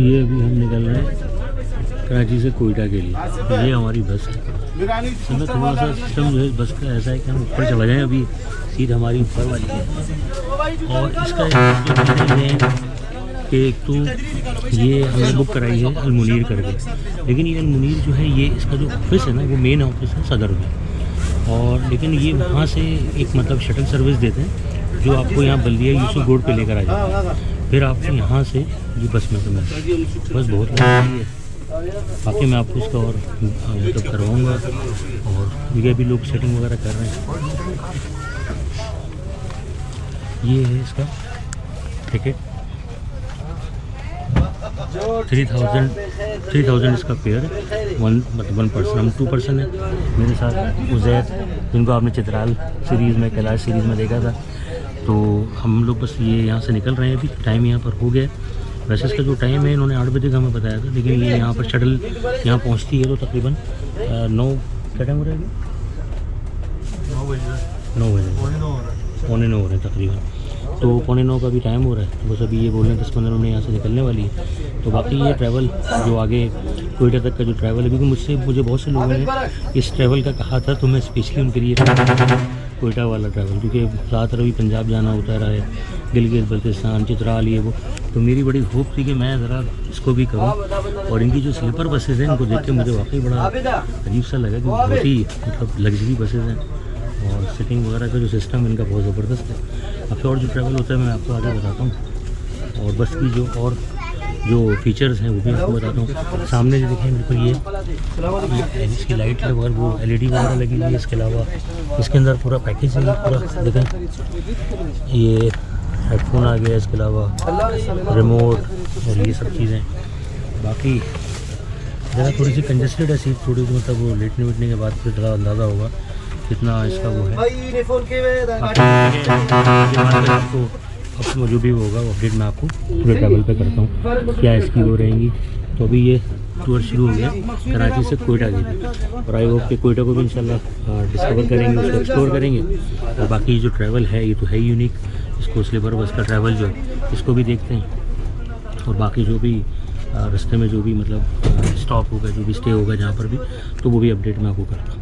ये अभी हम निकल रहे हैं कराची से कोयटा के लिए। ये हमारी बस है। इसमें थोड़ा सा सिस्टम जो है बस का ऐसा है कि हम ऊपर चढ़ जाएँ। अभी सीट हमारी ऊपर वाली है और इसका जो है कि एक तो ये हमने बुक कराई है अलमुनीर करके, लेकिन ये अलमुनीर जो है ये इसका जो ऑफिस है ना वो मेन ऑफिस है सदर में, और लेकिन ये वहाँ से एक मतलब शटल सर्विस देते हैं जो आपको यहाँ बल्दिया यूसुफ रोड पे लेकर आ जाता है। फिर आपको यहाँ से ये बस में तुम्हें बस बहुत लगी है। बाकी मैं आपको इसका और मतलब करवाऊँगा, और ये भी लोग सेटिंग वगैरह कर रहे हैं। ये है इसका टिकट 3000 इसका फेयर है। वन पर्सन, हम 2 पर्सन है। मेरे साथ उज़ैर, जिनको आपने चित्राल सीरीज़ में कैलाश सीरीज़ में देखा था। तो हम लोग बस ये यहाँ से निकल रहे हैं। अभी टाइम यहाँ पर हो गया। वैसे इसका जो टाइम है इन्होंने 8 बजे का हमें बताया था, लेकिन ये यहाँ पर शटल यहाँ पहुँचती है तो तकरीबन 9 क्या टाइम हो रहा है? 9 बजे, पौने 9 हो रहे हैं तकरीबन। तो 8:45 का भी टाइम हो रहा है। तो बस अभी ये बोल रहे हैं 10-15 मिनट यहाँ से निकलने वाली है। तो बाकी ये ट्रैवल जो आगे कोयटा तक का जो ट्रैवल है, क्योंकि मुझे बहुत से लोगों ने इस ट्रैवल का कहा था, तो मैं स्पेशली उनके लिए कोयटा वाला ट्रैवल, क्योंकि ज़्यादातर अभी पंजाब जाना होता रहा है, गिलगित बल्तिस्तान, चित्राल, ये वो। तो मेरी बड़ी होप थी कि मैं ज़रा इसको भी करूँ। और इनकी जो स्लीपर बसेज़ हैं इनको देख के मुझे वाकई बड़ा अजीब सा लगा कि बहुत ही मतलब लग्जरी बसेज़ हैं, और सीटिंग वगैरह का जो सिस्टम इनका बहुत ज़बरदस्त है। अब और जो ट्रैवल होता है मैं आपको आगे बताता हूँ, और बस की जो फीचर्स हैं वो भी आपको बताता हूँ। सामने जो देखें बिल्कुल ये इसकी लाइट है और वो LED वगैरह लगी हुई है। इसके अलावा इसके अंदर पूरा पैकेज है, पूरा देखें, ये हेडफोन आ गया, इसके अलावा रिमोट और ये सब चीज़ें। बाकी ज़रा थोड़ी सी कंजस्टेड है सीट, थोड़ी सी मतलब वो लेटने वेटने के बाद फिर थोड़ा अंदाज़ा होगा कितना इसका वो है। आपको जो भी होगा वो अपडेट मैं आपको पूरे ट्रैवल पे करता हूँ क्या इसकी वो रहेंगी। तो अभी ये टूर शुरू हो गया कराची से कोयटा के लिए, और आई होप कि कोयटा को भी इंशाल्लाह डिस्कवर करेंगे, उसको एक्सप्लोर करेंगे। और बाकी जो ट्रैवल है ये तो है यूनिक, इसको स्लीपर बस का ट्रैवल जो है इसको भी देखते हैं। और बाकी जो भी रास्ते में जो भी मतलब स्टॉप होगा, जो भी स्टे होगा जहाँ पर भी, तो वो भी अपडेट मैं आपको करता हूँ।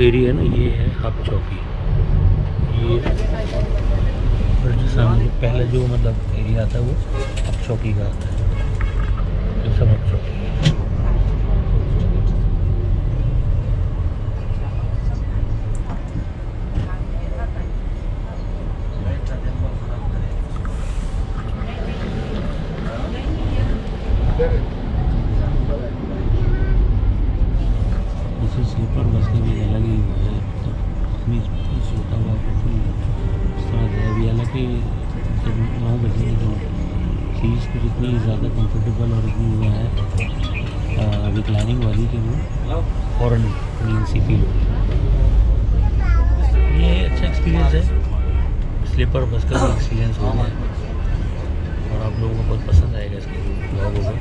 एरिया है ना, ये है हब चौकी। ये और जो सामने पहले जो मतलब एरिया आता है वो हब चौकी का आता है, ये सब हब चौकी है। स्लीपर बस की भी अलग ही है, सोता हुआ इस तरह है। अभी हालांकि 9 बजे जो चीज़ को जितनी ज़्यादा कंफर्टेबल और इतनी वो है रिक्लाइनिंग वाली कि वो फ़ौरन नींद सी फील हो। ये अच्छा एक्सपीरियंस है, स्लीपर बस का भी एक्सपीरियंस हो गया और आप लोगों को बहुत पसंद आएगा इसके ब्लॉग होगा।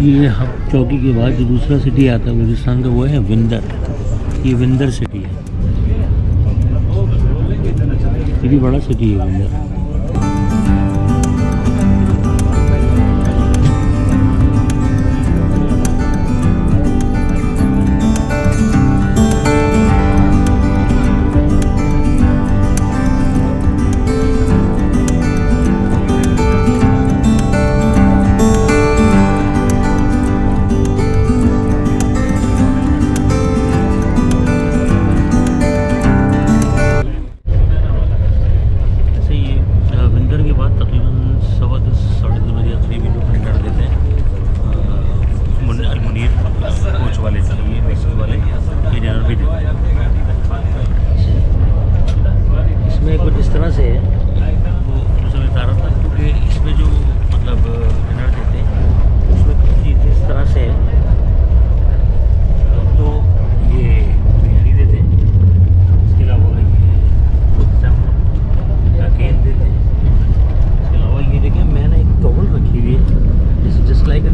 ये हब चौकी के बाद जो दूसरा सिटी आता है बलूचिस्तान का वो है विंदर। ये विंदर सिटी है, ये भी बड़ा सिटी है विंदर। इसमें कुछ इस तरह से है, वो जैसे मैं बता रहा था क्योंकि इसमें जो मतलब डिनर देते हैं उसमें कुछ चीज़ इस तरह से है। तो ये बिरयानी देते हैं, इसके अलावा ये केन देते हैं, इसके अलावा ये देखिए मैंने एक टॉवल रखी हुई है जस्ट लाइक अ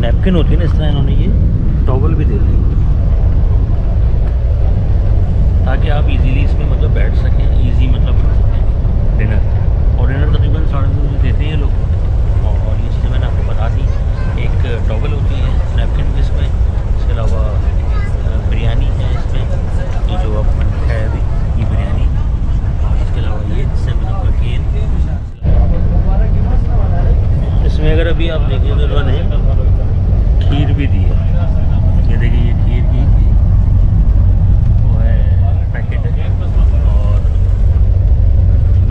नैपकिन होती है ना, इस तरह इन्होंने ये टॉवल भी देते हैं ताकि आप इजीली इसमें मतलब बैठ सकें, इजी मतलब कर सकें डिनर। और डिनर तकरीबन 2:30 बजे देते हैं ये लोग। और ये चीज़ें मैंने आपको बता दी, एक टॉवल होती है नैपकिन भी इसमें, इसके अलावा बिरयानी है इसमें, ये जो अब मैंने खाया अभी ये बिरयानी, और इसके अलावा ये केन। इसमें अगर अभी आप देखिए तो उन्होंने खीर भी दी है, ये देखिए ये खीर की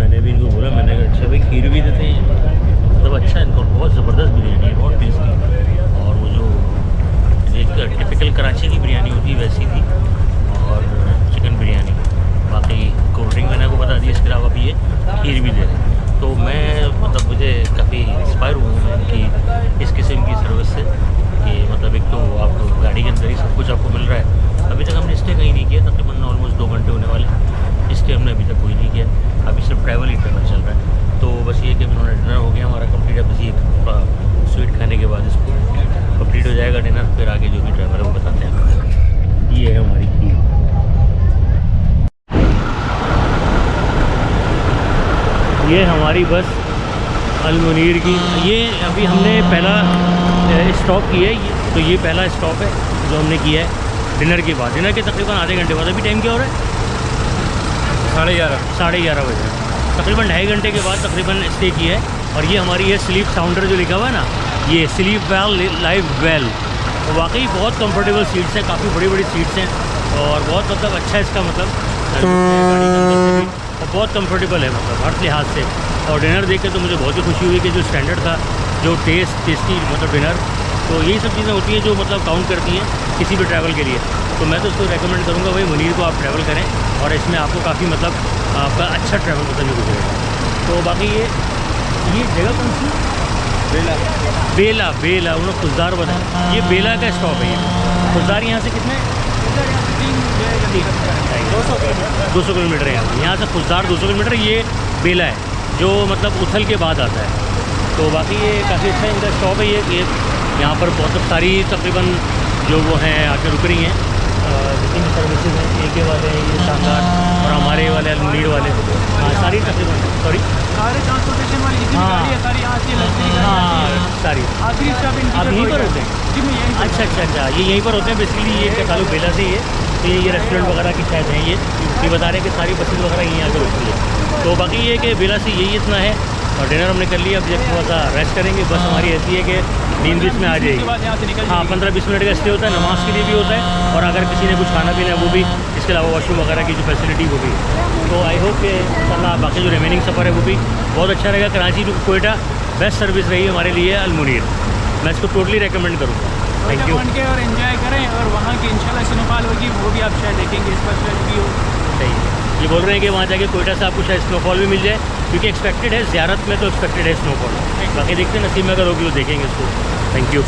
मैंने भी इनको बोला, मैंने कहा अच्छा भाई खीर भी देते हैं, मतलब अच्छा है इनको, बहुत ज़बरदस्त बिरयानी है, बहुत टेस्टी। और वो जो एक टिपिकल कराची की बिरयानी होती है वैसी थी, और चिकन बिरयानी, बाकी कोल्ड ड्रिंक मैंने आपको बता दी, इसके अलावा भी ये खीर भी दे रहे हैं। तो मैं मतलब मुझे काफ़ी इंस्पायर हुआ हूँ इनकी इस किस्म की सर्विस से कि मतलब एक तो आपको गाड़ी के अंदर ही सब कुछ आपको मिल रहा है। अभी तक हमने स्टे कहीं नहीं किया, तकरीबन ऑलमोस्ट 2 घंटे होने वाले, स्टे हमने अभी तक कोई नहीं किया, अभी सिर्फ ट्रैवल ही ट्रैवल चल रहा है। तो बस ये कि उन्होंने डिनर हो गया हमारा कंप्लीट, अब बस एक स्वीट खाने के बाद इसको कंप्लीट हो जाएगा डिनर, फिर आगे जो भी ट्रैवल है वो बताते हैं। ये है हमारी खीर, ये हमारी बस अल-मुनीर की। ये अभी हमने पहला स्टॉप किया है, तो ये पहला स्टॉप है जो हमने किया है डिनर के बाद, डिनर के तकरीबन आधे घंटे बाद। अभी टाइम क्या हो रहा है? 11:30 बजे, तकरीबन 2.5 घंटे के बाद तकरीबन स्टे किया है। और ये हमारी है स्लीप साउंडर जो लिखा हुआ है ना, ये स्लीप वेल लाइव वेल, तो वाकई बहुत कंफर्टेबल सीट्स हैं, काफ़ी बड़ी बड़ी सीट्स हैं, और बहुत मतलब अच्छा है इसका मतलब गाड़ी के अंदर से भी, और बहुत कंफर्टेबल है मतलब हर लिहाज से। और डिनर देख के तो मुझे बहुत ही खुशी हुई कि जो स्टैंडर्ड था, जो टेस्टी मतलब डिनर, तो यही सब चीज़ें होती हैं जो मतलब काउंट करती हैं किसी भी ट्रैवल के लिए। तो मैं तो इसको रेकमेंड करूँगा भाई मुनीर को आप ट्रैवल करें, और इसमें आपको काफ़ी मतलब आपका अच्छा ट्रैवल मतलब गुजरेगा। तो बाकी ये जगह कौन सी? बेला उन्होंने खुशदार बताया, ये बेला का स्टॉप है। ये खुशदार यहाँ से कितने 200 किलोमीटर है यहाँ से खुशदार 200 किलोमीटर। ये बेला है जो मतलब उथल के बाद आता है। तो बाकी ये काफ़ी अच्छा इनका स्टॉप है। ये यहाँ पर बहुत सारी तकरीबन जो वो हैं आके रुक रही हैं, जितनी भी सर्विसेज हैं, AK वाले, ये शानदार, और हमारे वाले अल-मुनीर वाले, सारी तकरीबन सारे ट्रांसपोर्टेशन वाली जितनी गाड़ी है सारी यहाँ से लग्जरी सारी आखिरी स्टॉप आप यहीं पर होते हैं जी? मैं अच्छा ये यहीं पर होते हैं बेसिकली। ये ताल्लुक बेला से ही है, तो ये रेस्टोरेंट वगैरह की शायद हैं, ये बता रहे हैं कि सारी बसेज वगैरह यहीं आकर रुकती है। तो बाकी ये कि बेला से यही इतना है, और डिनर हमने कर लिया। अब जब थोड़ा सा रेस्ट करेंगे, बस हमारी ऐसी है कि नींद बीच में आ जाएगी। हाँ 15-20 मिनट का स्टे होता है, नमाज के लिए भी होता है, और अगर किसी ने कुछ खाना पीना है वो भी, इसके अलावा वॉशरूम वगैरह की जो फैसिलिटी वो भी। तो आई होप कि इंशाल्लाह बाकी जो रिमेनिंग सफ़र है वो भी बहुत अच्छा रहेगा। Karachi to Quetta best service रही है हमारे लिए अल-मुनीर, मैं इसको टोटली रेकमेंड करूँगा। Thank you. और एंजॉय करें, और वहाँ की इंशाल्लाह स्नोफॉल होगी वो भी आप शायद देखेंगे, इस पर भी हो। सही है, ये बोल रहे हैं कि वहाँ जाके कोयटा से आपको शायद स्नोफॉल भी मिल जाए, क्योंकि एक्सपेक्टेड है ज़ियारत में, तो एक्सपेक्टेड है स्नोफॉल। बाकी देखते हैं नसीब में अगर होगी तो देखेंगे इसको। Thank you.